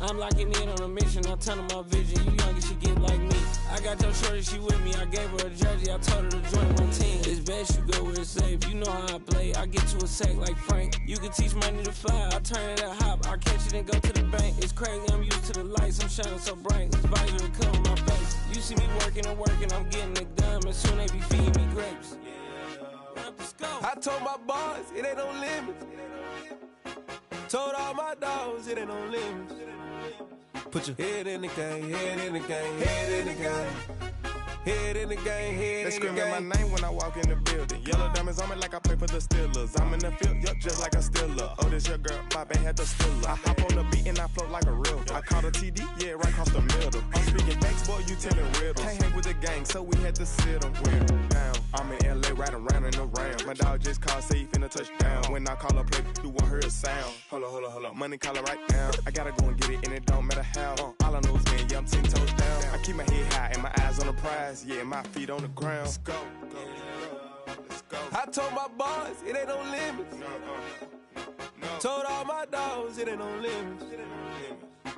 I'm locking in on a mission, I'm telling my vision. You young and she get like me. I got your shorty, she with me. I gave her a jersey, I told her to join my team. It's best you go where it's safe. You know how I play. I get to a sack like Frank. You can teach money to fly. I turn it at hop. I catch it and go to the bank. It's crazy, I'm used to the lights. I'm shining so bright. This visor will cover my face. You see me working and working. I'm getting it done. And soon they be feeding me grapes. I told my boys, it ain't no limits. Told all my dogs, it ain't no limits. Put your head in the game, head in the game, head in the game. Head in the game, head they in the game. They screaming my name when I walk in the building. Yellow diamonds on me like I play for the Steelers. I'm in the field, yup, just like a Steeler. Oh, this your girl, my band had the Steeler. I hop on the beat and I float like a real. I caught a TD, yeah, right across the middle. I'm speaking facts, boy, you telling riddles. Can't hang with the gang, so we had to sit them down. I'm in LA, riding round and around. My dog just called, say he finna touch down. When I call a play, you won't hear a sound. Hold up, money caller right now. I gotta go and get it, and it don't matter how. All I know is man, yeah, I'm 10 toes down. I keep my head high and my eyes on the prize. Yeah, my feet on the ground. Let's go. Let's go. I told my boys, it ain't no limits. No. Told all my dogs, it ain't no limits.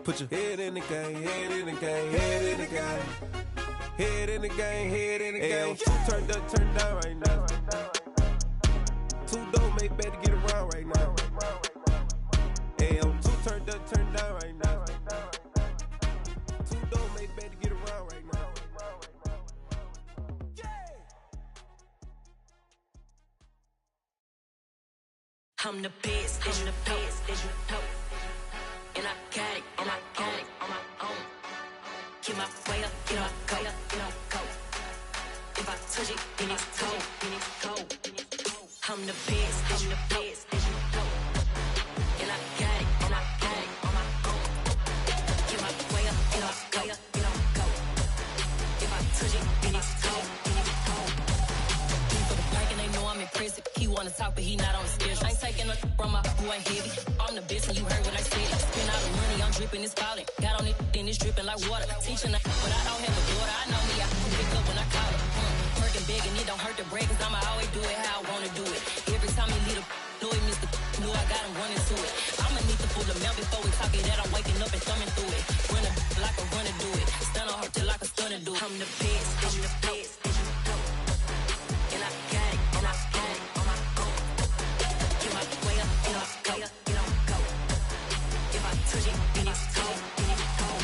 Put your head in the game, head in the game, head in the game. Head in the game, head in the game. Turned up, turned down right now. Too dope, make better get around right now. Hey, I'm too turned up, turned down right now. Too dope, make better get around right now. I'm the best, I'm the best, as you know. And I got it, and I got it on my own. Get my way up, get up, go, go. If I touch it, then it's cold, then it's cold. I'm the best, as you know. And I got it, and I got it on my own. Get my way up, get up, go. If I touch it, then it's cold, then it's cold. For the pack and they know I'm impressive. He wanna talk, but he not on the schedule. I ain't taking no from my who ain't heavy. I'm the best and you heard what I said. Spend all the money, I'm dripping, it's falling. Got on it, then it's dripping like water. Teaching her, but I don't have a daughter. I know me, I can pick up when I call her. Working big and it don't hurt the break, cause I'ma always do it how I wanna do it. Every time he lead a know he missed the know I got him running to it. I'ma need to pull the mail before we talk it that I'm waking up and thumbing through it. Run a like a runner do it. Stun on her till like a stunner do it. I'm the best, I'm the best, as you know. And I got it, and I got it on my own. Get my way up, get up, go. If I touch it, then it's cold, then it's cold.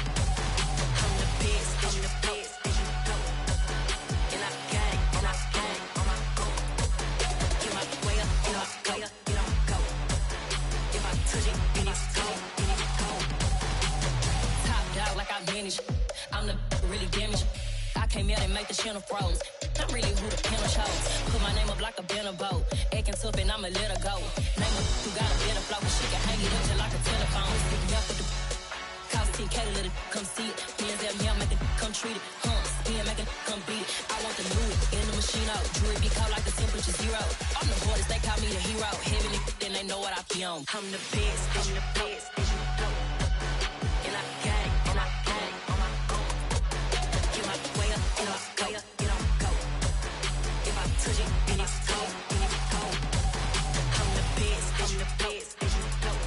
I'm the best, I'm the best, as you know. And I got it, and I got it on my own. Get my way up, get up, go. If I touch it, then it's cold, then it's cold. Top dog like I vanished. I'm the really damaged. I came out and make the channel froze. I'm really who the panel chose. Put my name up like a banner boat. Acting tough and I'ma let her go. Name her who got a better flow. She can hang it up just like a telephone. Stick me up with the cost 10K to let it come see it. Hands at me, I'm making come treat it. Spin making come beat it. I want the new it in the machine out. Jewelry be cold like the temperature 0. I'm the boys, they call me the hero. Heavy nigga, then they know what I be on. I'm the best, I'm the best, as you know. And I got it, and I got it on my own. Get my way up, get up, go. If I touch it, then it's cold, then it's cold. I'm the best, as you know.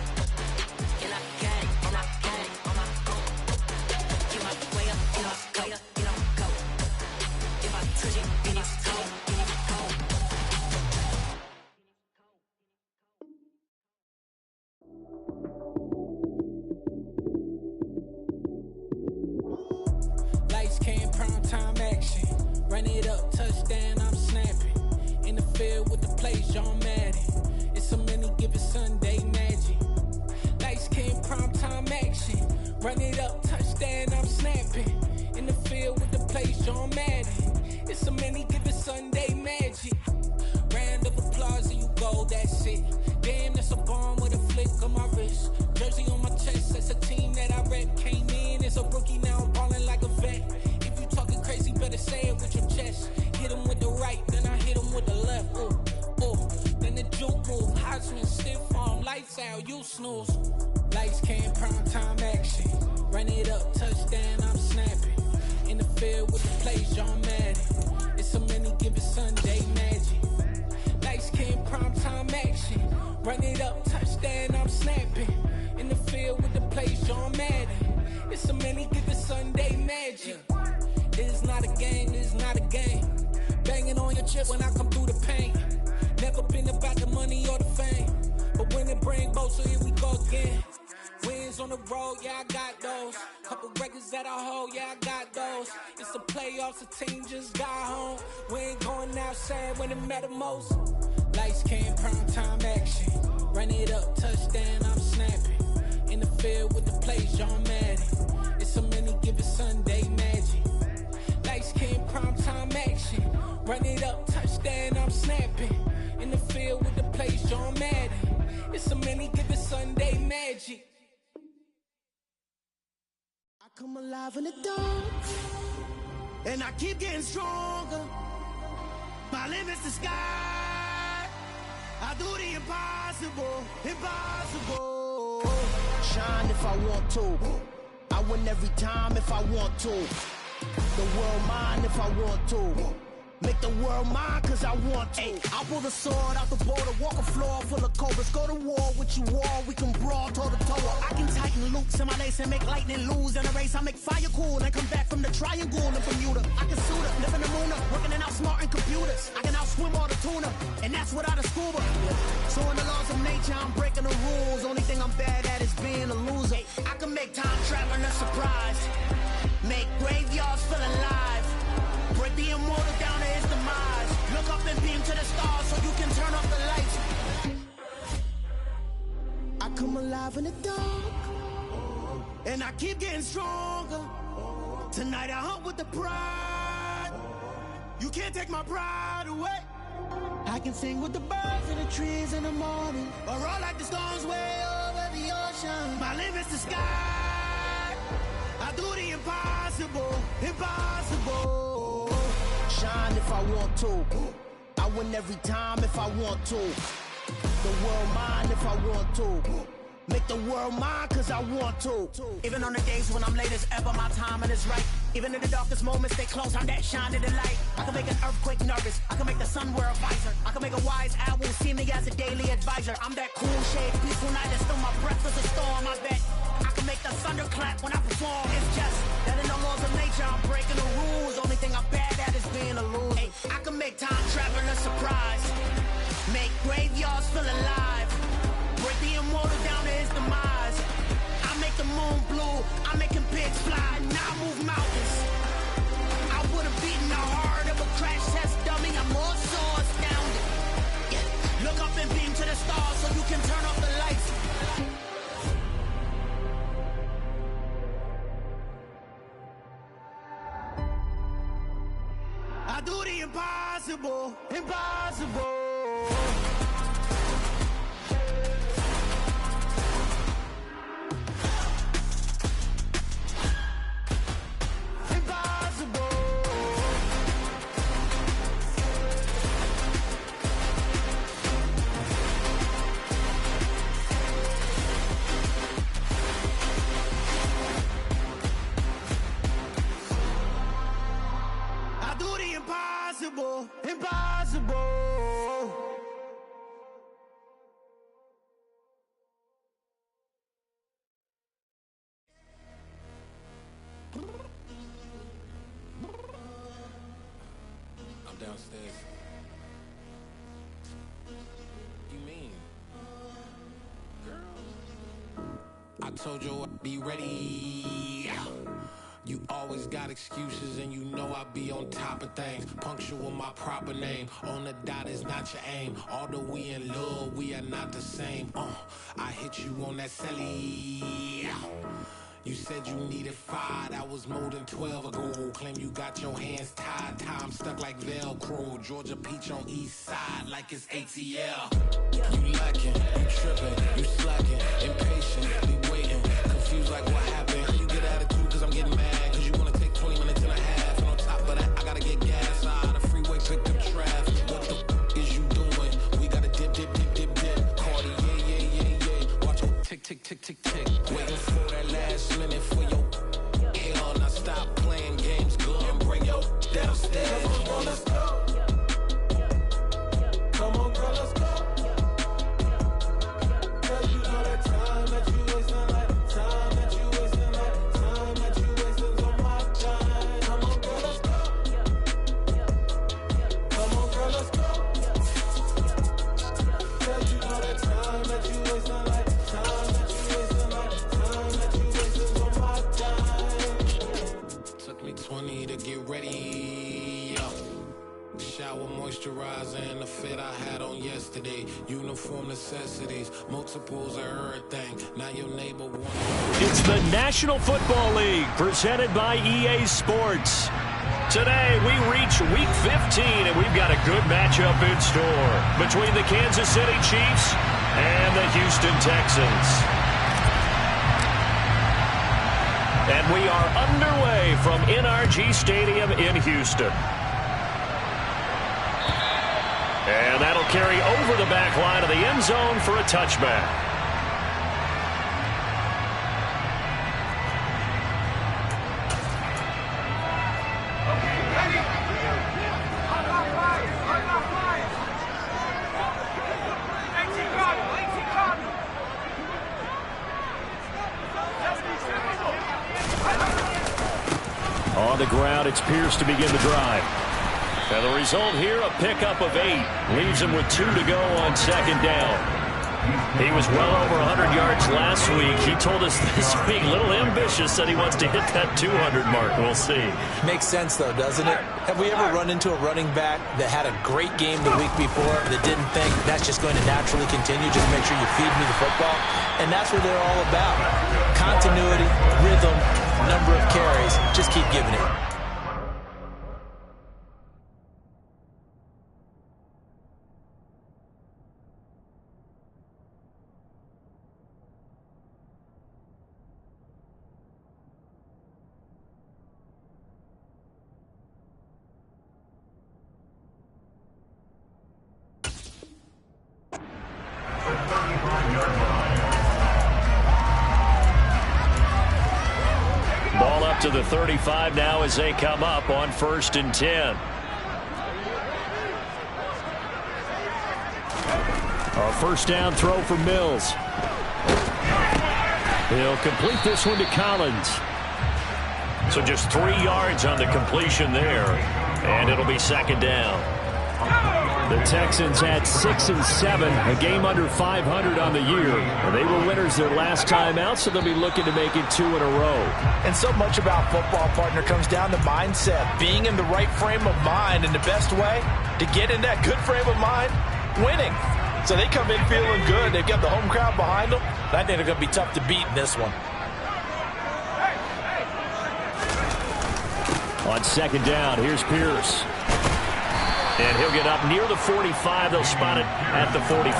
And I got it, and I got it on my own. Get my way up, get up, go. If I touch it, then it's cold, then it's cold. Lights came, prime time action. Run it up, touchdown, I'm snapping. In the field with the plays, John Madden. It's a many given Sunday magic. Lights came, prime time action. Run it up, touchdown, I'm snapping. In the field with the plays, John Madden. It's a many given Sunday magic. Round of applause and you go, that's it. Damn, that's a bomb with a flick on my wrist. Jersey on my chest, that's a team that I rep. Came in as a rookie, now I'm ballin' like a vet. If you talking crazy, better say it with your chest. Hit him with the right, then I hit him with the left. Then the juke move, Heisman, stiff arm, lights out, you snooze. Lights came, prime time action. Run it up, touchdown, I'm snapping. In the field with the plays, John Madden. It's a many given Sunday magic. Lights came, prime time action. Run it up, touchdown, I'm snapping. In the field with the plays, John Madden. It's so many give it Sunday magic. It's not a game, it's not a game. Banging on your chip when I come through the pain. Never been about the money or the fame, but when it bring both, so here we go again. Wins on the road, yeah, I got those. Couple records that I hold, yeah, I got those. It's the playoffs, the team just got home. We ain't going outside when it matter most. Lights came, prime time action. Run it up, touchdown, I'm snapping. In the field with the plays, John Madden. It's so many, give it Sunday magic. Lights came, prime time action. Run it up, touchdown, I'm snapping. In the field with the plays, John Madden. It's so many, give it Sunday magic. I come alive in the dark, and I keep getting stronger. My limit's the sky. I do the impossible, impossible. Shine if I want to. I win every time if I want to. The world mine if I want to. Make the world mine cause I want to. I'll pull the sword out the border, walk a floor full of cobras. Go to war with you all, we can brawl toe to toe. I can tighten loops in my lace and make lightning lose in a race. I make fire cool and come back from the triangle in Bermuda. I can suit up, live in the moon up, working and outsmarting computers. I can outswim all the tuna, and that's without a scuba. So in the laws of nature, I'm breaking the rules. Only thing I'm bad at is being a loser. I can make time traveling a surprise, make graveyards feel alive. Break the immortal down to his demise. Look up and beam to the stars so you can turn off the lights. I come alive in the dark, and I keep getting stronger. Tonight I hunt with the pride. You can't take my pride away. I can sing with the birds and the trees in the morning, or roll like the storms way over the ocean. My limit's the sky. I do the impossible, impossible. Shine if I want to. I win every time if I want to. The world mine if I want to. Make the world mine cause I want to. Even on the days when I'm late as ever, my timing is right. Even in the darkest moments, stay close, I'm that shining the light. I can make an earthquake nervous, I can make the sun wear a visor. I can make a wise owl see me as a daily advisor. I'm that cool shade, peaceful night, and still my breath is a storm, I bet. I can make the thunder clap when I perform. It's just that in the laws of nature, I'm breaking the rules. Only thing I'm bad at is being a loser. Hey, I can make time travel a surprise, make graveyards feel alive. Break the immortal down to his demise. I make the moon blue, I'm making pigs fly. Now I move mountains. I would've beaten the heart of a crash test dummy. I'm more so astounded. Yeah. Look up and beam to the stars so you can turn off the lights. I do the impossible, impossible. Impossible, impossible. I'm downstairs. You mean? Girl, I told you I'd be ready. You always got excuses and you know I be on top of things. Punctual my proper name. On the dot is not your aim. Although we in love, we are not the same. I hit you on that celly. You said you needed 5, that was more than 12 ago. Claim you got your hands tied, time stuck like Velcro. Georgia Peach on east side like it's ATL. You lacking, you tripping, you slacking, impatient, be waiting, confused like what happened. You get attitude cause I'm getting mad, cause you wanna take 20 minutes and a half. And on top of that, I gotta get gas out of the freeway, picked up traffic. What the is you doing? We gotta dip, dip, dip, dip, dip. Cardi, yeah. Watch your tick, tick, tick, tick, tick. Waiting for that last minute for your hell. Now stop playing games, girl, and bring your downstairs. Come on, girl, let's go. Come on, girl, let's go. Cause you know that time that you waste moisturizer and the fit I had on yesterday. Uniform necessities, multiples of everything. Now your neighbor wants. It's the National Football League presented by EA Sports. Today we reach Week 15 and we've got a good matchup in store between the Kansas City Chiefs and the Houston Texans. And we are underway from NRG Stadium in Houston. And that'll carry over the back line of the end zone for a touchback. On the ground, it's Pierce to begin the drive. And the result here, a pickup of 8. Leaves him with 2 to go on second down. He was well over 100 yards last week. He told us this week, a little ambitious, said he wants to hit that 200 mark. We'll see. Makes sense, though, doesn't it? Have we ever run into a running back that had a great game the week before that didn't think that's just going to naturally continue? Just make sure you feed me the football. And that's what they're all about. Continuity, rhythm, number of carries. Just keep giving it. Ball up to the 35 now as they come up on 1st and 10. A first down throw for Mills. He'll complete this one to Collins. So just 3 yards on the completion there. And it'll be second down. The Texans had 6 and 7, a game under 500 on the year. And they were winners their last time out, so they'll be looking to make it 2 in a row. And so much about football, partner, comes down to mindset. Being in the right frame of mind, and the best way to get in that good frame of mind, winning. So they come in feeling good. They've got the home crowd behind them. I think they're going to be tough to beat in this one. On second down, here's Pierce. And he'll get up near the 45. They'll spot it at the 44.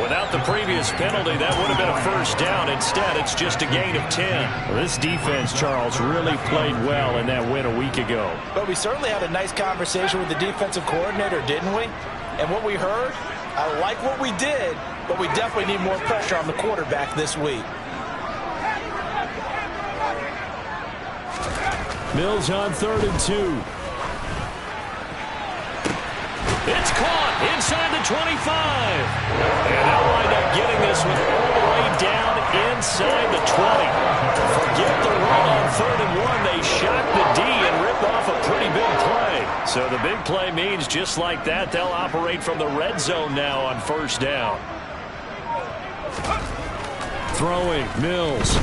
Without the previous penalty, that would have been a first down. Instead, it's just a gain of 10. Well, this defense, Charles, really played well in that win a week ago. But we certainly had a nice conversation with the defensive coordinator, didn't we? And what we heard, I like what we did, but we definitely need more pressure on the quarterback this week. Mills on 3rd and 2. It's caught inside the 25. And they'll wind up getting this one all the way down inside the 20. Forget the run on 3rd and 1. They shock the D and rip off a pretty big play. So the big play means just like that, they'll operate from the red zone now on 1st down. Throwing, Mills.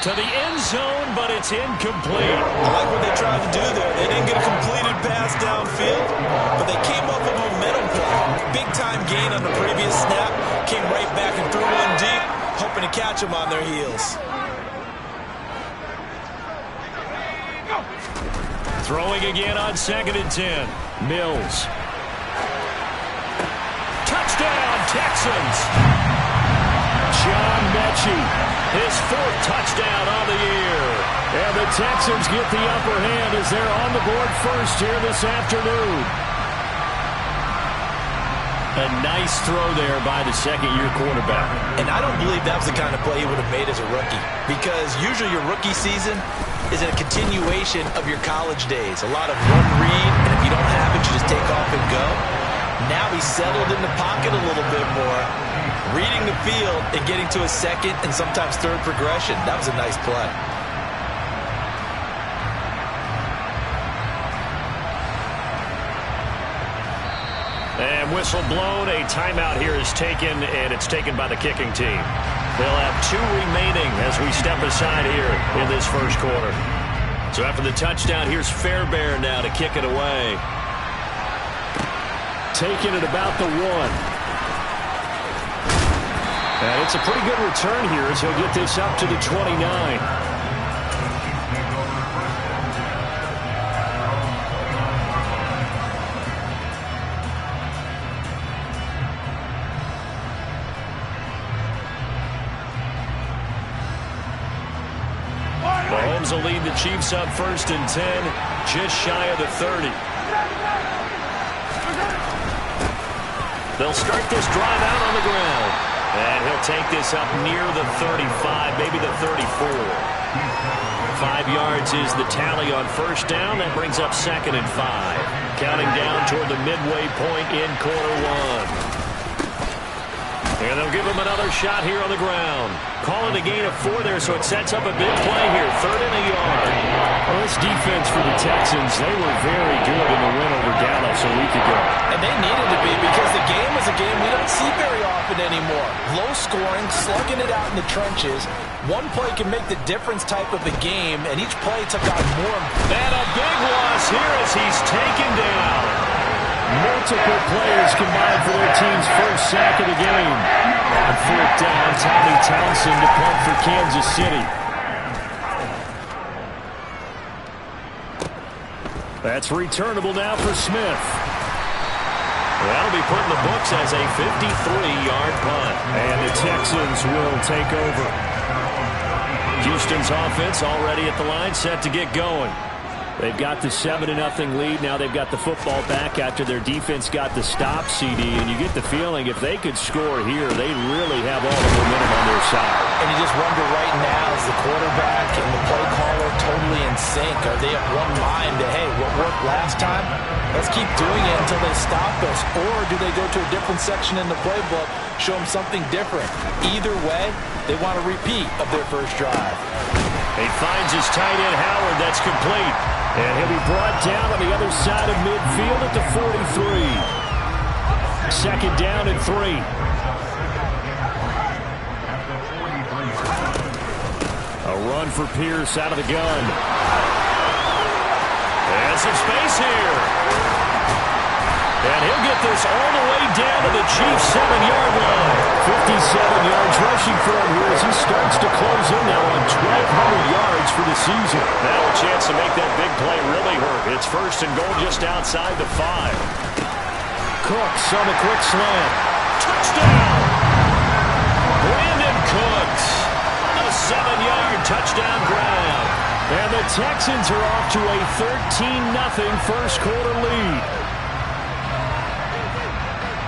To the end zone, but it's incomplete. I like what they tried to do there. They didn't get a completed pass downfield, but they came up with a momentum play. Big-time gain on the previous snap. Came right back and threw one deep, hoping to catch them on their heels. Throwing again on 2nd and 10. Mills. Touchdown, Texans. John Mechie. His 4th touchdown on the year. And the Texans get the upper hand as they're on the board first here this afternoon. A nice throw there by the second-year quarterback. And I don't believe that was the kind of play he would have made as a rookie. Because usually your rookie season is a continuation of your college days. A lot of one read, and if you don't have it, you just take off and go. Now he's settled in the pocket a little bit more, reading the field and getting to a second and sometimes third progression. That was a nice play. And whistle blown. A timeout here is taken, and it's taken by the kicking team. They'll have 2 remaining as we step aside here in this first quarter. So after the touchdown, here's Fairbairn now to kick it away. Taking it about the 1. And it's a pretty good return here as he'll get this up to the 29. Mahomes will lead the Chiefs up 1st and 10, just shy of the 30. They'll start this drive out on the ground. And he'll take this up near the 35, maybe the 34. 5 yards is the tally on 1st down. That brings up 2nd and 5. Counting down toward the midway point in quarter 1. And they'll give him another shot here on the ground. Calling a gain of 4 there, so it sets up a big play here. 3rd and a yard. Well, this defense for the Texans, they were very good in the win over Dallas a week ago. And they needed to be because the game is a game we don't see very often anymore. Low scoring, slugging it out in the trenches. One play can make the difference type of a game, and each play took on more. And a big loss here as he's taken down. Multiple players combined for their team's first sack of the game. On 4th down, Tommy Townsend to punt for Kansas City. That's returnable now for Smith. That'll be put in the books as a 53-yard punt. And the Texans will take over. Houston's offense already at the line, set to get going. They've got the 7-0 lead. Now they've got the football back after their defense got the stop, CD. And you get the feeling if they could score here, they really have all the momentum on their side. And you just wonder right now, is the quarterback and the play caller totally in sync? Are they of one mind that, hey, what worked last time? Let's keep doing it until they stop us. Or do they go to a different section in the playbook, show them something different? Either way, they want a repeat of their first drive. He finds his tight end, Howard. That's complete. And he'll be brought down on the other side of midfield at the 43. 2nd down and 3. A run for Pierce out of the gun. And some space here. And he'll get this all the way down to the Chiefs' 7-yard line. 57 yards rushing for him here as he starts to close in now on 1,200 yards for the season. Now a chance to make that big play really hurt. It's 1st and goal just outside the 5. Cooks on the quick slant. Touchdown! Brandon Cooks. A 7-yard touchdown grab. And the Texans are off to a 13-0 first quarter lead.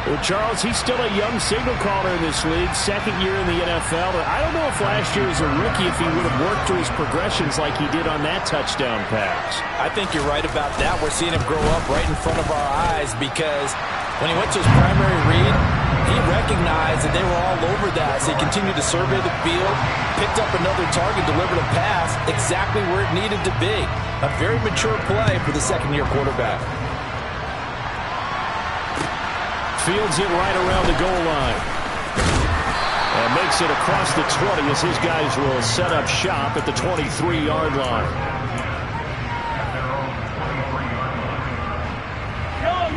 Well, Charles, he's still a young signal caller in this league, 2nd year in the NFL. I don't know if last year as a rookie, if he would have worked through his progressions like he did on that touchdown pass. I think you're right about that. We're seeing him grow up right in front of our eyes because when he went to his primary read, he recognized that they were all over that. So he continued to survey the field, picked up another target, delivered a pass exactly where it needed to be. A very mature play for the 2nd-year quarterback. Fields it right around the goal line. And makes it across the 20 as his guys will set up shop at the 23-yard line.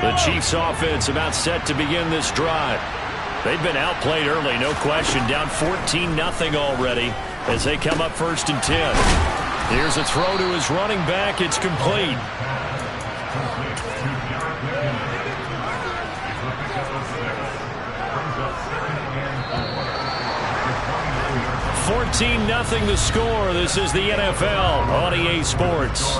The Chiefs offense about set to begin this drive. They've been outplayed early, no question. Down 14-0 already as they come up 1st and 10. Here's a throw to his running back. It's complete. 14-0 the score. This is the NFL on EA Sports.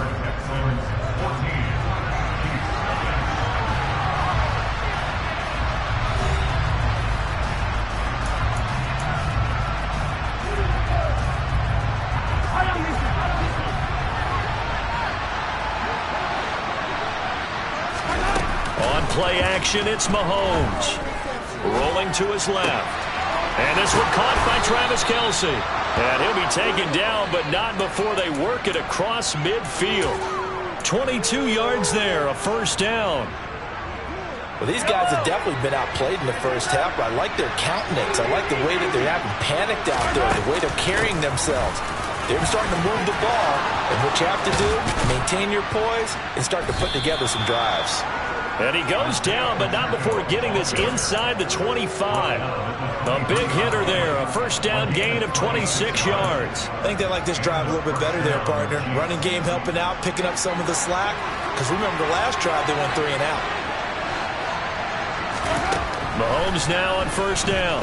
On play action, it's Mahomes. Rolling to his left. And this one caught by Travis Kelce. And he'll be taken down, but not before they work it across midfield. 22 yards there, a 1st down. Well, these guys have definitely been outplayed in the first half, but I like their countenance. I like the way that they haven't panicked out there, the way they're carrying themselves. they're starting to move the ball. And what you have to do, maintain your poise and start to put together some drives. And he goes down, but not before getting this inside the 25. A big hitter there, a first down gain of 26 yards. I think they like this drive a little bit better there, partner. Running game helping out, picking up some of the slack. Because remember the last drive, they went 3 and out. Mahomes now on first down.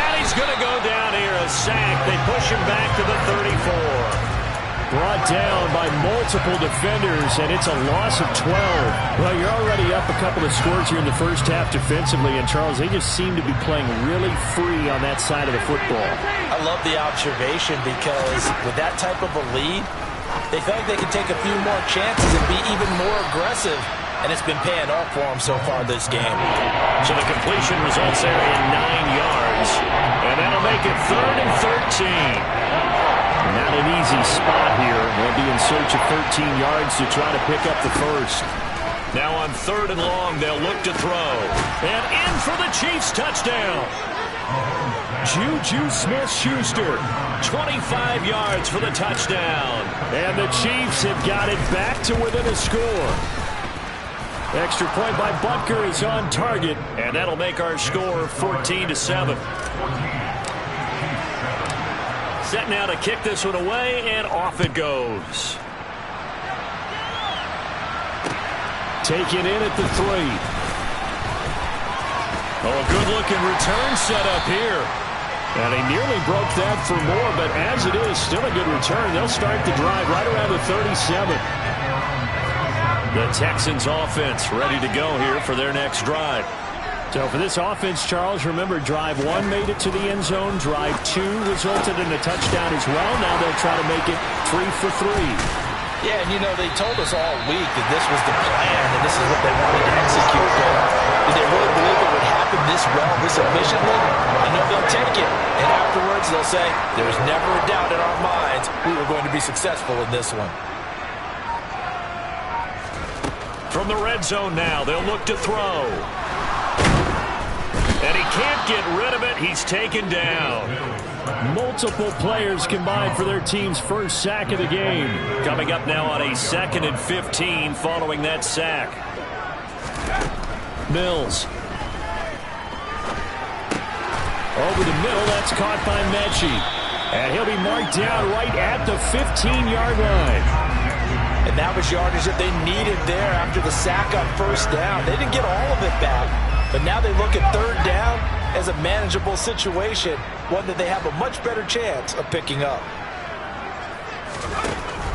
And he's going to go down here, a sack. They push him back to the 34. Brought down by multiple defenders, and it's a loss of 12. Well, you're already up a couple of scores here in the first half defensively, and Charles, they just seem to be playing really free on that side of the football. I love the observation because with that type of a lead, they feel like they can take a few more chances and be even more aggressive, and it's been paying off for them so far this game. So the completion results there in 9 yards, and that'll make it 3rd and 13. Not an easy spot here. They'll be in search of 13 yards to try to pick up the first. Now on 3rd and long, they'll look to throw. And in for the Chiefs touchdown. Juju Smith-Schuster, 25 yards for the touchdown. And the Chiefs have got it back to within a score. Extra point by Butker is on target, and that'll make our score 14-7. Set now to kick this one away, and off it goes. Taken in at the 3. Oh, a good-looking return set up here. And he nearly broke that for more, but as it is, still a good return. They'll start the drive right around the 37. The Texans offense ready to go here for their next drive. So for this offense, Charles, remember, drive 1 made it to the end zone. Drive 2 resulted in a touchdown as well. Now they'll try to make it 3 for 3. Yeah, and you know, they told us all week that this was the plan and this is what they wanted to execute. But did they really believe it would happen this well, this efficiently? I know they'll take it. And afterwards, they'll say, there's never a doubt in our minds we were going to be successful in this one. From the red zone now, they'll look to throw. And he can't get rid of it. He's taken down. Multiple players combined for their team's first sack of the game. Coming up now on a 2nd and 15 following that sack. Mills. Over the middle, that's caught by Mechie. And he'll be marked down right at the 15-yard line. And that was yardage that they needed there after the sack on first down. They didn't get all of it back. But now they look at 3rd down as a manageable situation, one that they have a much better chance of picking up.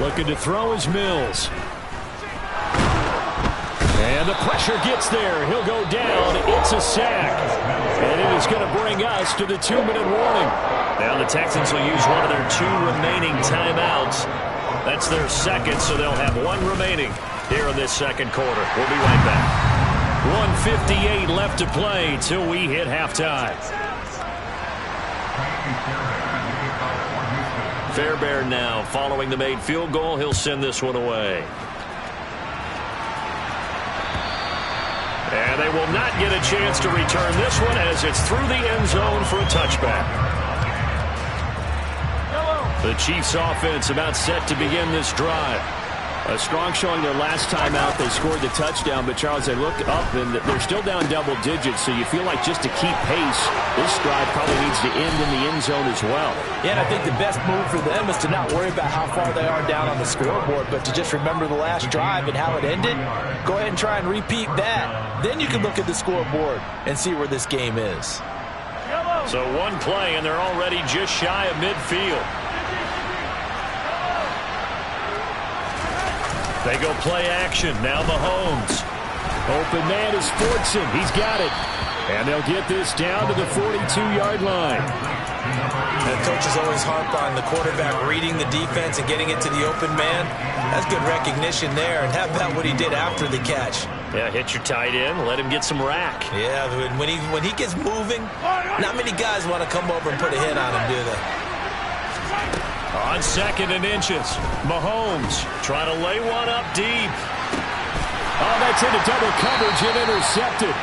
Looking to throw is Mills. And the pressure gets there. He'll go down. It's a sack. And it is going to bring us to the 2-minute warning. Now the Texans will use one of their 2 remaining timeouts. That's their second, so they'll have 1 remaining here in this second quarter. We'll be right back. 1:58 left to play till we hit halftime. Fairbairn now following the made field goal. He'll send this one away. And they will not get a chance to return this one as it's through the end zone for a touchback. The Chiefs offense about set to begin this drive. A strong showing their last time out. They scored the touchdown, but Charles, they look up and they're still down double digits, so you feel like just to keep pace, this drive probably needs to end in the end zone as well. Yeah, and I think the best move for them is to not worry about how far they are down on the scoreboard, but to just remember the last drive and how it ended. Go ahead and try and repeat that. Then you can look at the scoreboard and see where this game is. So 1 play, and they're already just shy of midfield. They go play action. Now Mahomes. Open man is Fortson. He's got it. And they'll get this down to the 42-yard line. And coaches always harp on the quarterback reading the defense and getting it to the open man. That's good recognition there. And how about what he did after the catch? Yeah, hit your tight end. Let him get some rack. Yeah, when he gets moving, not many guys want to come over and put a hit on him, do they? On 2nd and inches, Mahomes trying to lay one up deep. Oh, that's into double coverage and intercepted.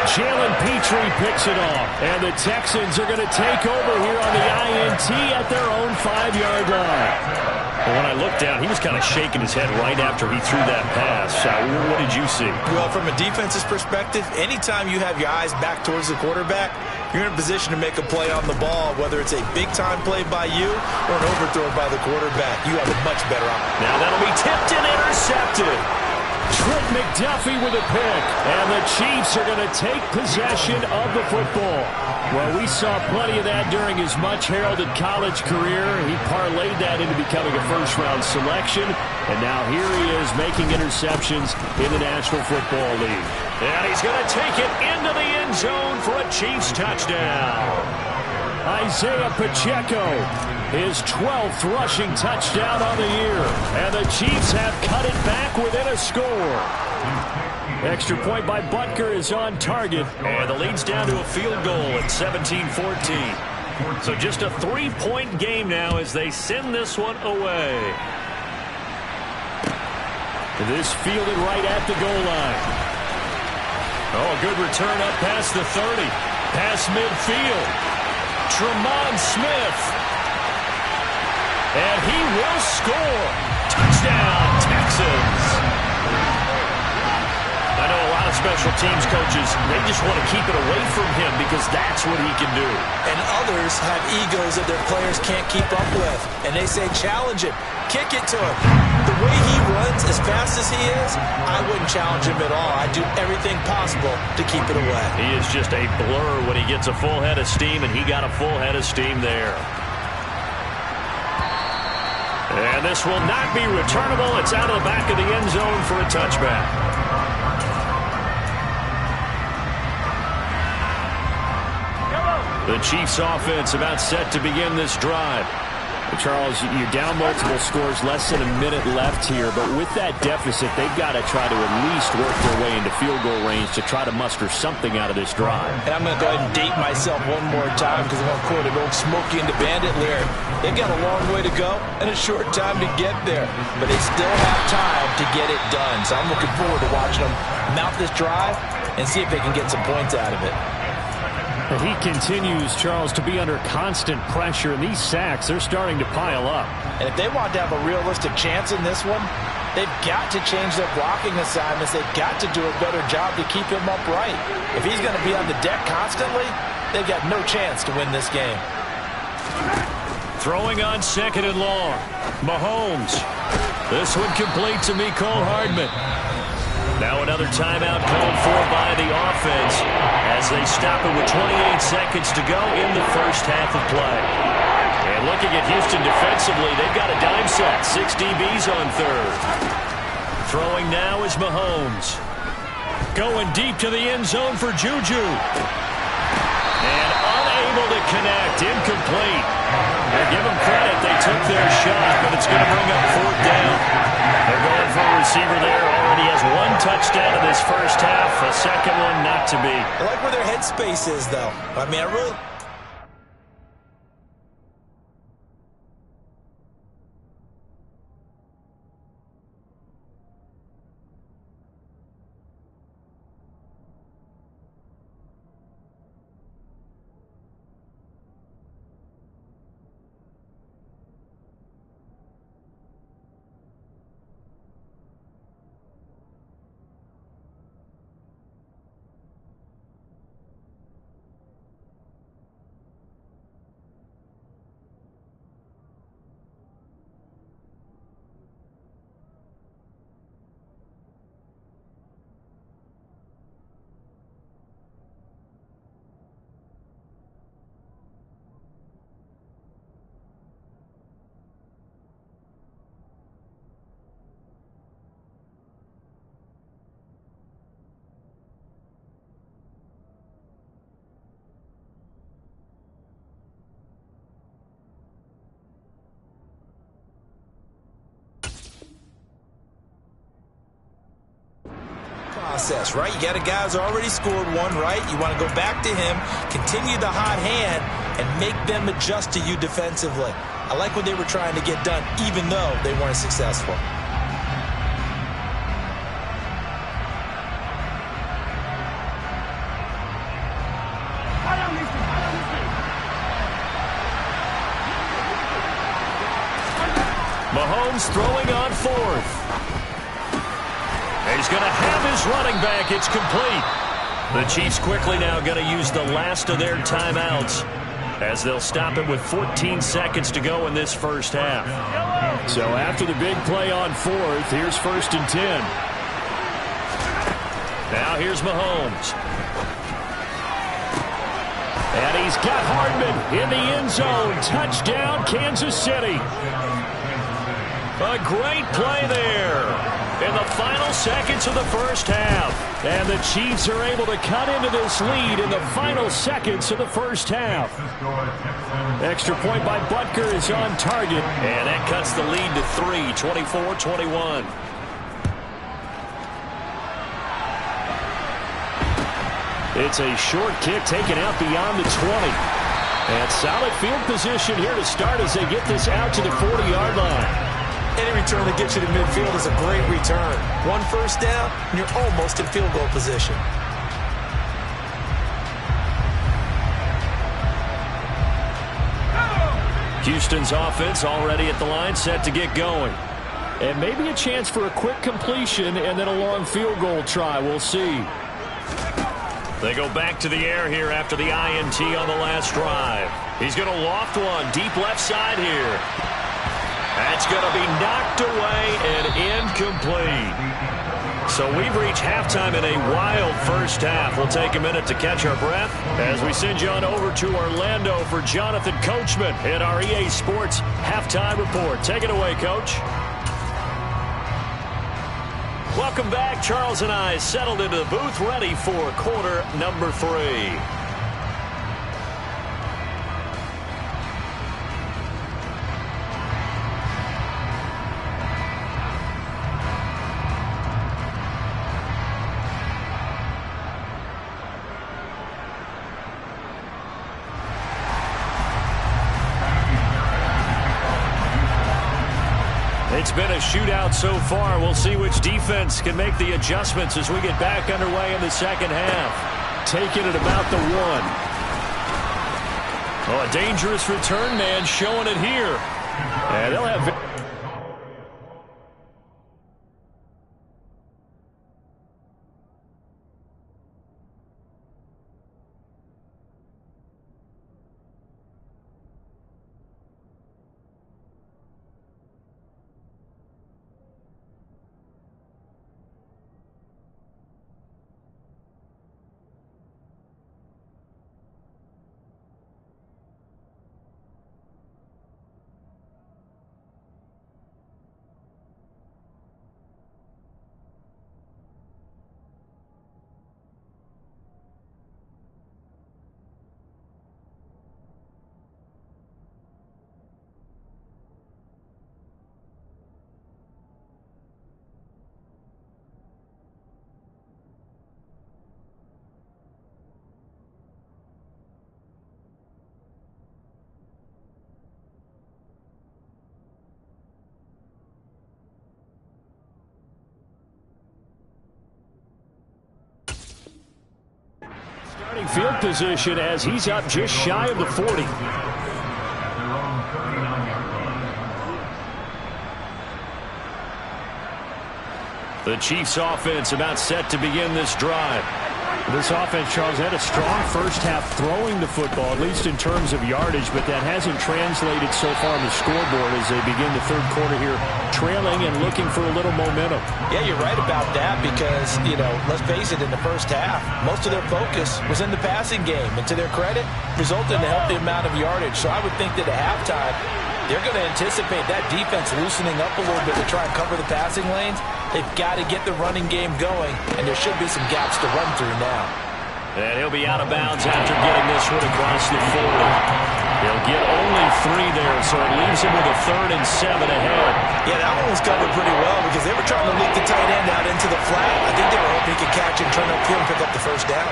Jalen Petrie picks it off. And the Texans are going to take over here on the INT at their own 5-yard line. Well, when I looked down, he was kind of shaking his head right after he threw that pass. What did you see? Well, from a defense's perspective, anytime you have your eyes back towards the quarterback, you're in a position to make a play on the ball, whether it's a big-time play by you or an overthrow by the quarterback. You have a much better option. Now that'll be tipped and intercepted. Trent McDuffie with a pick, and the Chiefs are going to take possession of the football. Well, we saw plenty of that during his much-heralded college career. He parlayed that into becoming a first-round selection, and now here he is making interceptions in the National Football League. And he's going to take it into the end zone for a Chiefs touchdown. Isaiah Pacheco, his 12th rushing touchdown on the year. And the Chiefs have cut it back within a score. Extra point by Butker is on target. And the lead's down to a field goal at 17-14. So just a 3-point game now as they send this one away. This fielded right at the goal line. Oh, a good return up past the 30. Past midfield. Tremont Smith. And he will score. Touchdown, Texans. I know a lot of special teams coaches, they just want to keep it away from him because that's what he can do. And others have egos that their players can't keep up with. And they say, challenge him. Kick it to him. The way he runs as fast as he is, I wouldn't challenge him at all. I'd do everything possible to keep it away. He is just a blur when he gets a full head of steam, and he got a full head of steam there. And this will not be returnable. It's out of the back of the end zone for a touchback. The Chiefs offense about set to begin this drive. Charles, you're down multiple scores, less than a minute left here, but with that deficit, they've got to try to at least work their way into field goal range to try to muster something out of this drive. And I'm going to go ahead and date myself one more time because I'm going to quote an old Smokey and the Bandit lyric. They've got a long way to go and a short time to get there, but they still have time to get it done. So I'm looking forward to watching them mount this drive and see if they can get some points out of it. And he continues, Charles, to be under constant pressure, and these sacks, they're starting to pile up. And if they want to have a realistic chance in this one, they've got to change their blocking assignments. They've got to do a better job to keep him upright. If he's going to be on the deck constantly, they've got no chance to win this game. Throwing on 2nd and long. Mahomes. This one complete to Mecole Hardman. Now another timeout called for by the offense as they stop it with 28 seconds to go in the first half of play. And looking at Houston defensively, they've got a dime set. 6 DBs on third. Throwing now is Mahomes. Going deep to the end zone for Juju. And unable to connect. Incomplete. Now give them credit. They took their shot, but it's going to bring up 4th down. They're going for a receiver there. Already has 1 touchdown in this first half. A second one not to be. I like where their headspace is, though. I mean, I really... process, right? You got a guy who's already scored 1, right? You want to go back to him, continue the hot hand, and make them adjust to you defensively. I like what they were trying to get done, even though they weren't successful. Mahomes throwing on fourth. He's going to have his running back. It's complete. The Chiefs quickly now going to use the last of their timeouts as they'll stop it with 14 seconds to go in this first half. So after the big play on fourth, here's 1st and 10. Now here's Mahomes. And he's got Hardman in the end zone. Touchdown, Kansas City. A great play there in the final seconds of the first half. And the Chiefs are able to cut into this lead in the final seconds of the first half. Extra point by Butker is on target. And that cuts the lead to 3, 24-21. It's a short kick taken out beyond the 20. And solid field position here to start as they get this out to the 40-yard line. Any return that gets you to midfield is a great return. 1 first down, and you're almost in field goal position. Houston's offense already at the line, set to get going. And maybe a chance for a quick completion and then a long field goal try. We'll see. They go back to the air here after the INT on the last drive. He's going to loft one deep left side here. That's going to be knocked away and incomplete. So we've reached halftime in a wild first half. We'll take a minute to catch our breath as we send you on over to Orlando for Jonathan Coachman at our EA Sports Halftime Report. Take it away, Coach. Welcome back. Charles and I settled into the booth, ready for quarter number 3. It's been a shootout so far. We'll see which defense can make the adjustments as we get back underway in the second half. Taking it about the 1. Oh, a dangerous return man showing it here. And they'll have... Starting field position as he's up just shy of the 40. The Chiefs offense about set to begin this drive. This offense, Charles, had a strong first half throwing the football, at least in terms of yardage, but that hasn't translated so far on the scoreboard as they begin the third quarter here, trailing and looking for a little momentum. Yeah, you're right about that because, let's face it, in the first half, most of their focus was in the passing game, and to their credit, resulted in a healthy amount of yardage. So I would think that at halftime, they're going to anticipate that defense loosening up a little bit to try and cover the passing lanes. They've got to get the running game going, and there should be some gaps to run through now. And he'll be out of bounds after getting this one across the 40. He'll get only 3 there, so it leaves him with a 3rd and 7 ahead. Yeah, that one was covered pretty well because they were trying to leak the tight end out into the flat. I think they were hoping he could catch and turn upfield and pick up the first down.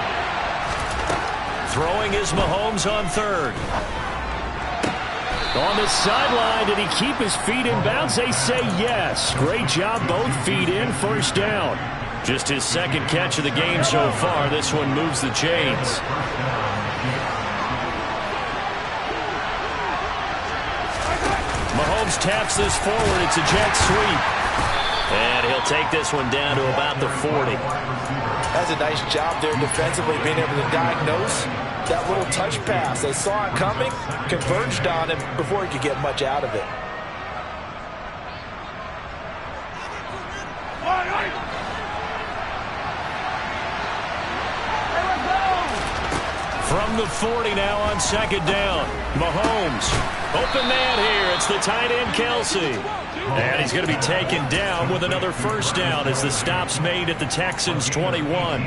Throwing is Mahomes on 3rd. On the sideline, did he keep his feet in bounds? They say yes. Great job, both feet in, first down. Just his 2nd catch of the game so far. This one moves the chains. Mahomes Mahomes taps this forward. It's a jet sweep. And he'll take this one down to about the 40. That's a nice job there defensively, being able to diagnose that little touch pass. They saw it coming, converged on him before he could get much out of it. From the 40 now on second down. Mahomes. Open man here. It's the tight end, Kelsey. And he's going to be taken down with another first down as the stop's made at the Texans' 21.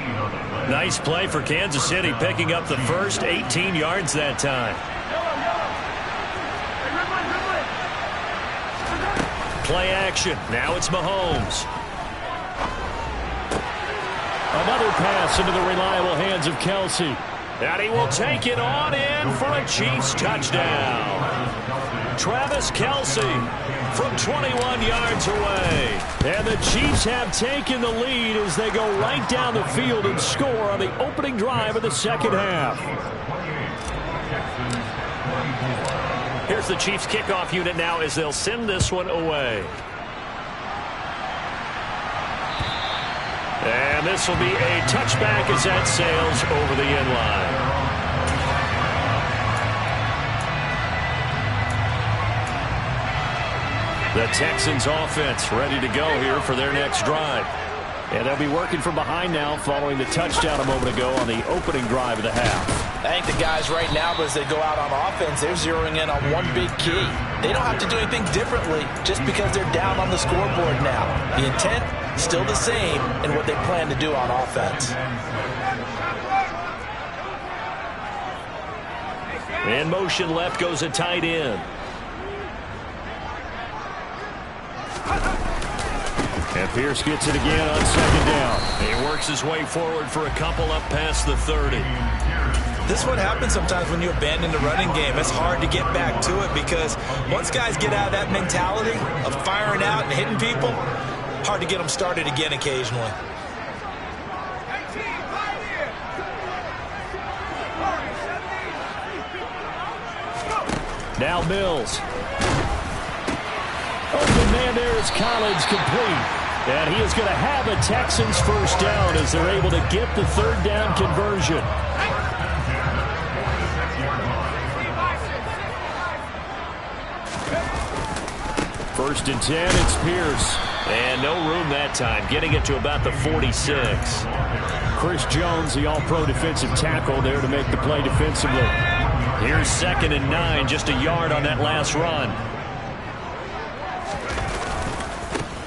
Nice play for Kansas City, picking up the first, 18 yards that time. Play action. Now it's Mahomes. Another pass into the reliable hands of Kelsey. And he will take it on in for a Chiefs touchdown. Travis Kelsey from 21 yards away. And the Chiefs have taken the lead as they go right down the field and score on the opening drive of the second half. Here's the Chiefs kickoff unit now as they'll send this one away. And this will be a touchback as that sails over the end line. The Texans offense ready to go here for their next drive. And they'll be working from behind now following the touchdown a moment ago on the opening drive of the half. I think the guys right now, as they go out on offense, they're zeroing in on one big key. They don't have to do anything differently just because they're down on the scoreboard now. The intent, still the same in what they plan to do on offense. In motion left goes a tight end. And Pierce gets it again on second down. He works his way forward for a couple up past the 30. This is what happens sometimes when you abandon the running game. It's hard to get back to it because once guys get out of that mentality of firing out and hitting people, hard to get them started again occasionally. Now Mills. Open man there is Collins, complete. And he is going to have a Texans first down as they're able to get the third down conversion. First and 10, it's Pierce. And no room that time, getting it to about the 46. Chris Jones, the all-pro defensive tackle, there to make the play defensively. Here's second and 9, just a yard on that last run.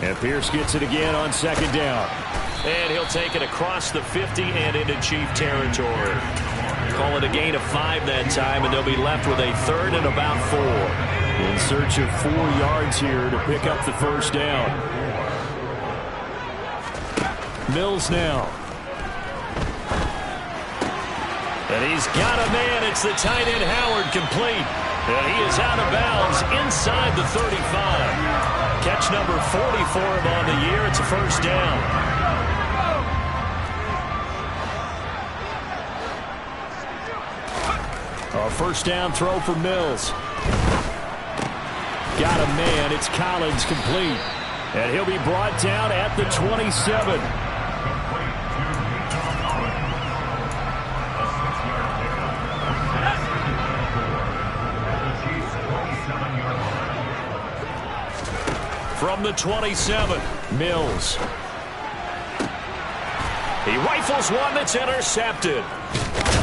And Pierce gets it again on second down. And he'll take it across the 50 and into Chief territory. Call it a gain of 5 that time, and they'll be left with a third and about 4. In search of 4 yards here to pick up the first down. Mills now. And he's got a man. It's the tight end Howard, complete. And he is out of bounds inside the 35. Catch number 40 for him on the year. It's a first down. A first down throw for Mills. Got a man. It's Collins, complete. And he'll be brought down at the 27. From the 27, Mills. He rifles one that's intercepted.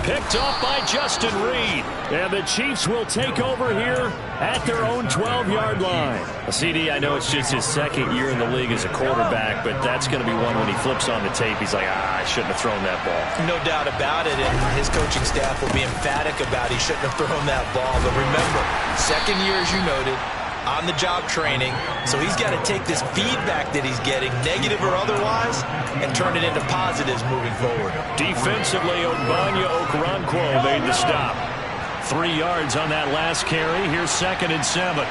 Picked off by Justin Reed. And the Chiefs will take over here at their own 12-yard line. CD, I know it's just his second year in the league as a quarterback, but that's going to be one when he flips on the tape. He's like, I shouldn't have thrown that ball. No doubt about it, and his coaching staff will be emphatic about he shouldn't have thrown that ball. But remember, second year, as you noted, on-the-job training, so he's got to take this feedback that he's getting, negative or otherwise, and turn it into positives moving forward. Defensively, Ogbanya Okoronkwo made the stop. 3 yards on that last carry. Here's second and 7.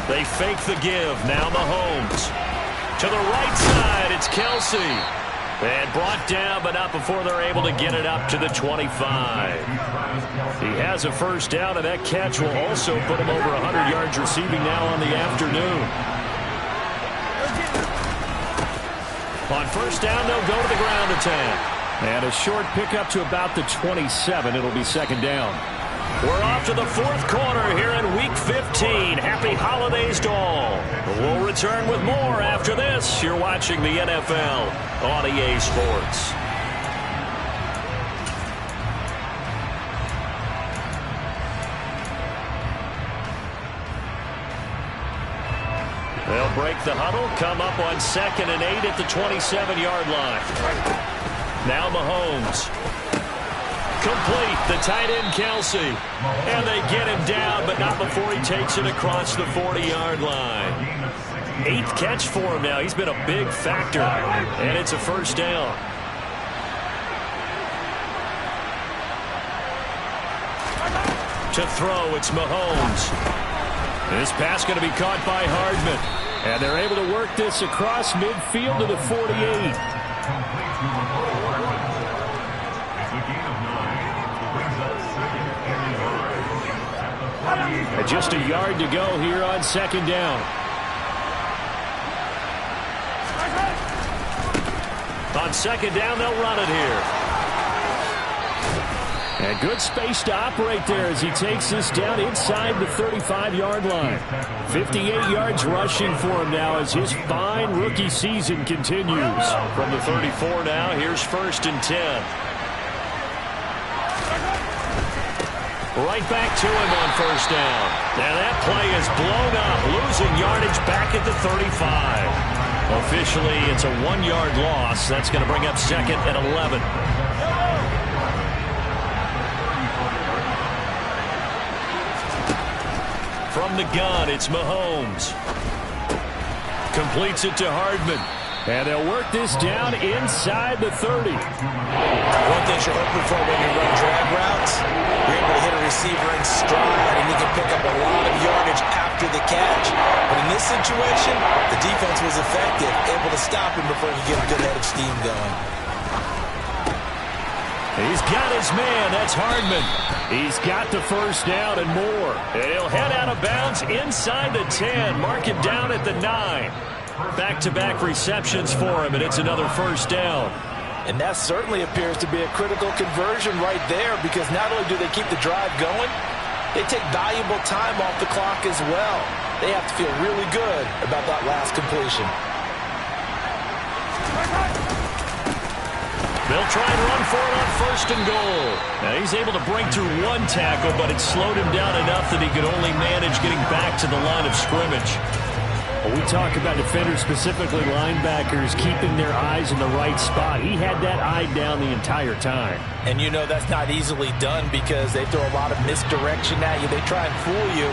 They fake the give. Now Mahomes. To the right side, it's Kelsey. And brought down, but not before they're able to get it up to the 25. He has a first down, and that catch will also put him over 100 yards receiving now on the afternoon. On first down, they'll go to the ground attack. And a short pickup to about the 27. It'll be second down. We're off to the fourth quarter here in Week 15. Happy holidays to all. We'll return with more after this. You're watching the NFL on EA Sports. They'll break the huddle, come up on 2nd and 8 at the 27-yard line. Now Mahomes. Complete, the tight end Kelsey. And they get him down, but not before he takes it across the 40-yard line. 8th catch for him now. He's been a big factor. And it's a first down. To throw, it's Mahomes. This pass going to be caught by Hardman. And they're able to work this across midfield to the 48. Just a yard to go here on second down. On second down, they'll run it here. And good space to operate there as he takes this down inside the 35-yard line. 58 yards rushing for him now as his fine rookie season continues. From the 34 now, here's 1st and 10. Right back to him on first down. Now that play is blown up, losing yardage back at the 35. Officially, it's a 1-yard loss. That's going to bring up 2nd and 11. From the gun, it's Mahomes. Completes it to Hardman. And they'll work this down inside the 30. One thing you're hoping for when you run drag routes, you're able to hit a receiver in stride, and he can pick up a lot of yardage after the catch. But in this situation, the defense was effective, able to stop him before he could get a good head of steam going. He's got his man. That's Hardman. He's got the first down and more. And he'll head out of bounds inside the 10. Mark him down at the 9. Back-to-back receptions for him, and it's another first down. And that certainly appears to be a critical conversion right there, because not only do they keep the drive going, they take valuable time off the clock as well. They have to feel really good about that last completion. They'll try and run for it on 1st and goal. Now he's able to break through one tackle, but it slowed him down enough that he could only manage getting back to the line of scrimmage. Well, we talk about defenders, specifically linebackers, keeping their eyes in the right spot. He had that eye down the entire time. And you know that's not easily done because they throw a lot of misdirection at you. They try and fool you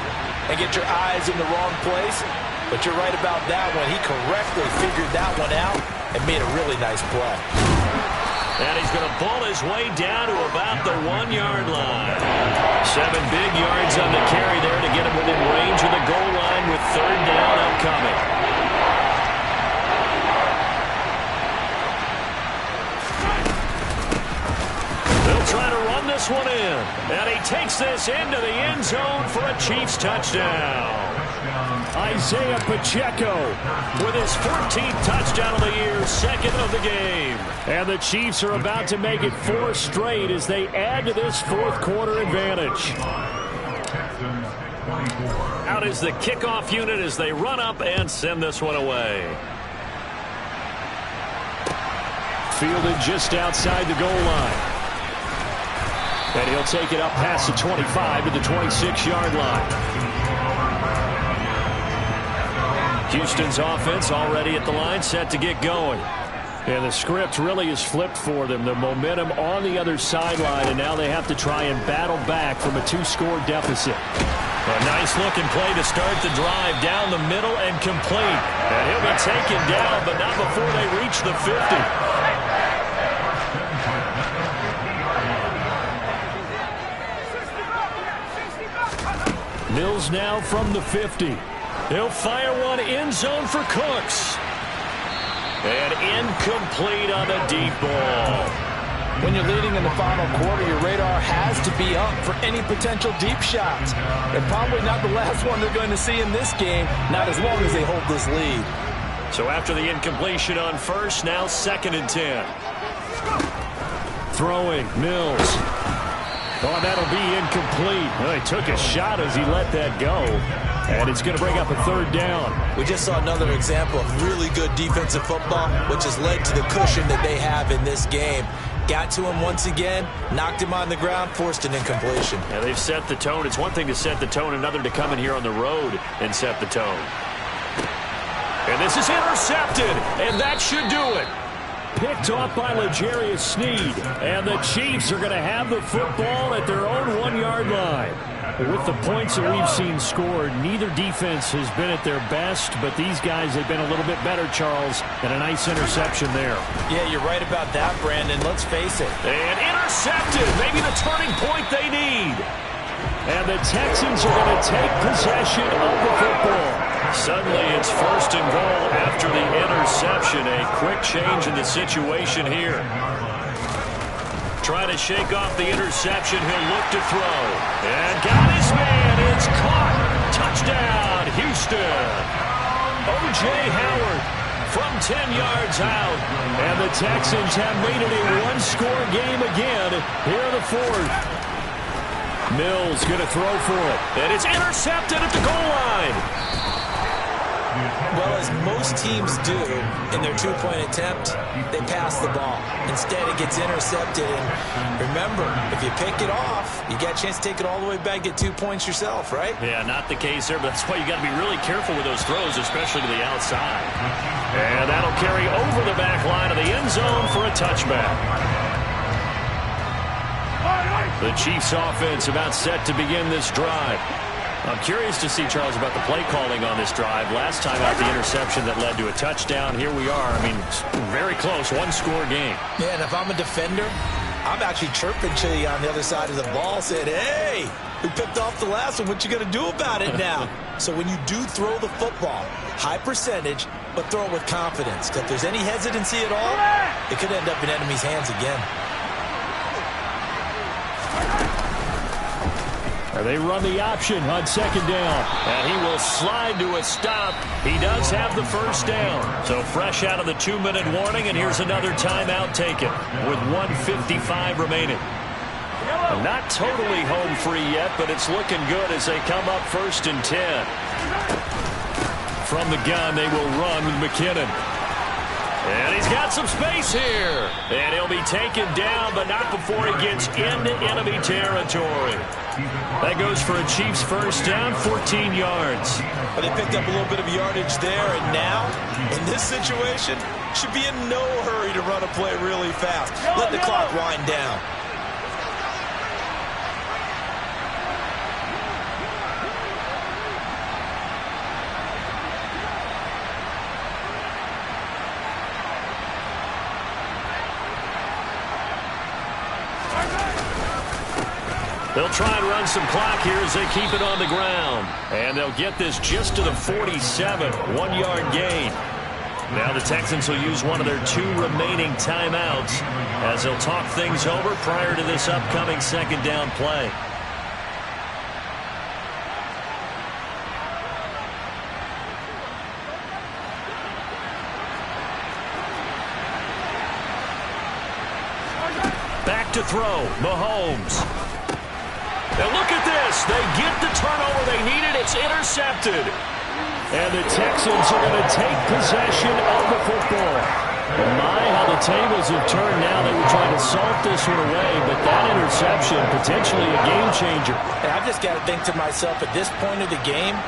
and get your eyes in the wrong place. But you're right about that one. He correctly figured that one out and made a really nice play. And he's going to ball his way down to about the 1-yard line. 7 big yards on the carry there to get him within range of the goal line with 3rd down upcoming. They'll try to run this one in. And he takes this into the end zone for a Chiefs touchdown. Isaiah Pacheco with his 14th touchdown of the year, 2nd of the game. And the Chiefs are about to make it 4 straight as they add to this 4th quarter advantage. Out is the kickoff unit as they run up and send this one away. Fielded just outside the goal line. And he'll take it up past the 25 to the 26-yard line. Houston's offense already at the line, set to get going. And the script really is flipped for them. The momentum on the other sideline, and now they have to try and battle back from a 2-score deficit. A nice-looking play to start the drive down the middle and complete. And he'll be taken down, but not before they reach the 50. Mills now from the 50. He'll fire one end zone for Cooks. And incomplete on the deep ball. When you're leading in the final quarter, your radar has to be up for any potential deep shots. And probably not the last one they're going to see in this game, not as long as they hold this lead. So after the incompletion on first, now 2nd and 10. Throwing, Mills. Oh, that'll be incomplete. Well, he took a shot as he let that go. And it's going to bring up a 3rd down. We just saw another example of really good defensive football, which has led to the cushion that they have in this game. Got to him once again, knocked him on the ground, forced an incompletion. Yeah, they've set the tone. It's one thing to set the tone, another to come in here on the road and set the tone. And this is intercepted, and that should do it. Picked off by L'Jarius Sneed, and the Chiefs are going to have the football at their own 1-yard line. With the points that we've seen scored, neither defense has been at their best, but these guys have been a little bit better, Charles, and a nice interception there. Yeah, you're right about that, Brandon. Let's face it. And intercepted, maybe the turning point they need. And the Texans are going to take possession of the football. Suddenly it's 1st and goal after the interception. A quick change in the situation here. Trying to shake off the interception. He'll look to throw. And got his man. It's caught. Touchdown, Houston. O.J. Howard from 10 yards out. And the Texans have made it a 1-score game again here in the 4th. Mills going to throw for it. And it's intercepted at the goal line. Well, as most teams do in their 2-point attempt, they pass the ball. Instead, it gets intercepted. And remember, if you pick it off, you get a chance to take it all the way back, get 2 points yourself, right? Yeah, not the case there, but that's why you got to be really careful with those throws, especially to the outside. And that'll carry over the back line of the end zone for a touchback. The Chiefs offense about set to begin this drive. I'm curious to see, Charles, about the play calling on this drive. Last time out, the interception that led to a touchdown. Here we are. I mean, very close, 1-score game. Yeah, and if I'm a defender, I'm actually chirping to you on the other side of the ball, saying, hey, we picked off the last one. What you going to do about it now? So when you do throw the football, high percentage, but throw it with confidence. If there's any hesitancy at all, it could end up in enemy's hands again. They run the option on 2nd down. And he will slide to a stop. He does have the 1st down. So fresh out of the 2-minute warning, and here's another timeout taken with 1:55 remaining. Not totally home free yet, but it's looking good as they come up 1st and 10. From the gun, they will run with McKinnon. And he's got some space here. And he'll be taken down, but not before he gets into enemy territory. That goes for a Chiefs 1st down, 14 yards. But they picked up a little bit of yardage there, and now, in this situation, should be in no hurry to run a play really fast. Let the clock wind down. They'll try and run some clock here as they keep it on the ground. And they'll get this just to the 47, 1-yard gain. Now the Texans will use one of their 2 remaining timeouts as they'll talk things over prior to this upcoming 2nd down play. Back to throw, Mahomes. And look at this. They get the turnover they needed. It's intercepted. And the Texans are going to take possession of the football. My, how the tables have turned now. They were trying to salt this one away, but that interception, potentially a game changer. And I've just got to think to myself, at this point of the game,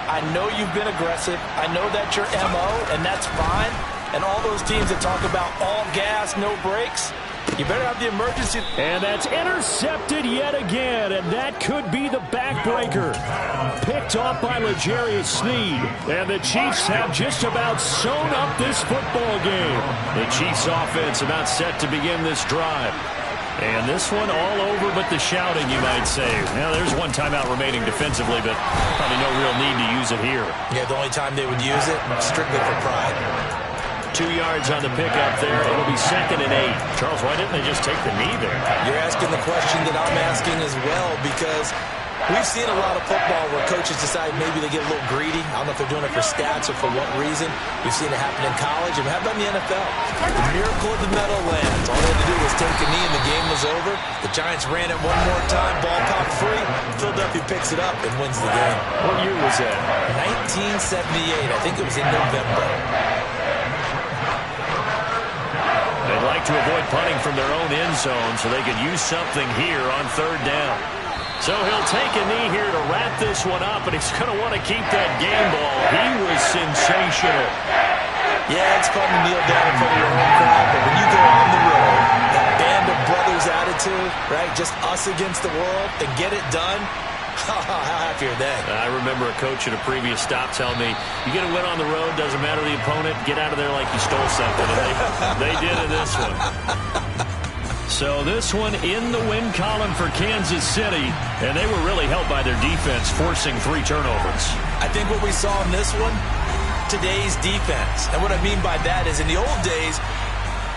I know you've been aggressive. I know that's your MO, and that's fine. And all those teams that talk about all gas, no brakes, you better have the emergency. And that's intercepted yet again, and that could be the backbreaker. Picked off by L'Jarius Sneed, and the Chiefs have just about sewn up this football game. The Chiefs offense about set to begin this drive. And this one all over but the shouting, you might say. Now, there's one timeout remaining defensively, but probably no real need to use it here. Yeah, the only time they would use it, strictly for pride. 2 yards on the pickup there. It'll be 2nd and 8. Charles, why didn't they just take the knee there? You're asking the question that I'm asking as well, because we've seen a lot of football where coaches decide maybe they get a little greedy. I don't know if they're doing it for stats or for what reason. We've seen it happen in college, and how about in the NFL? The miracle of the Meadowlands. All they had to do was take a knee, and the game was over. The Giants ran it one more time. Ball popped free. Philadelphia picks it up and wins the game. What year was that? 1978. I think it was in November. They'd like to avoid punting from their own end zone so they could use something here on 3rd down. So he'll take a knee here to wrap this one up, and he's going to want to keep that game ball. He was sensational. Yeah, it's fun to kneel down in front of your home crowd, but when you go on the road, that band of brothers attitude, right, just us against the world, and get it done, how happy are they? I remember a coach at a previous stop telling me, you get a win on the road, doesn't matter the opponent, get out of there like you stole something. And they did in this one. So this one in the win column for Kansas City, and they were really helped by their defense, forcing 3 turnovers. I think what we saw in this one, today's defense. And what I mean by that is in the old days,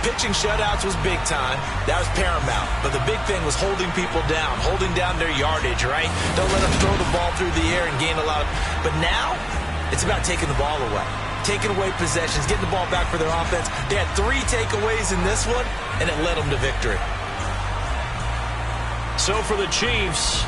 pitching shutouts was big time. That was paramount. But the big thing was holding people down, holding down their yardage, right? Don't let them throw the ball through the air and gain a lot of... But now, it's about taking the ball away. Taking away possessions, getting the ball back for their offense. They had 3 takeaways in this one, and it led them to victory. So for the Chiefs,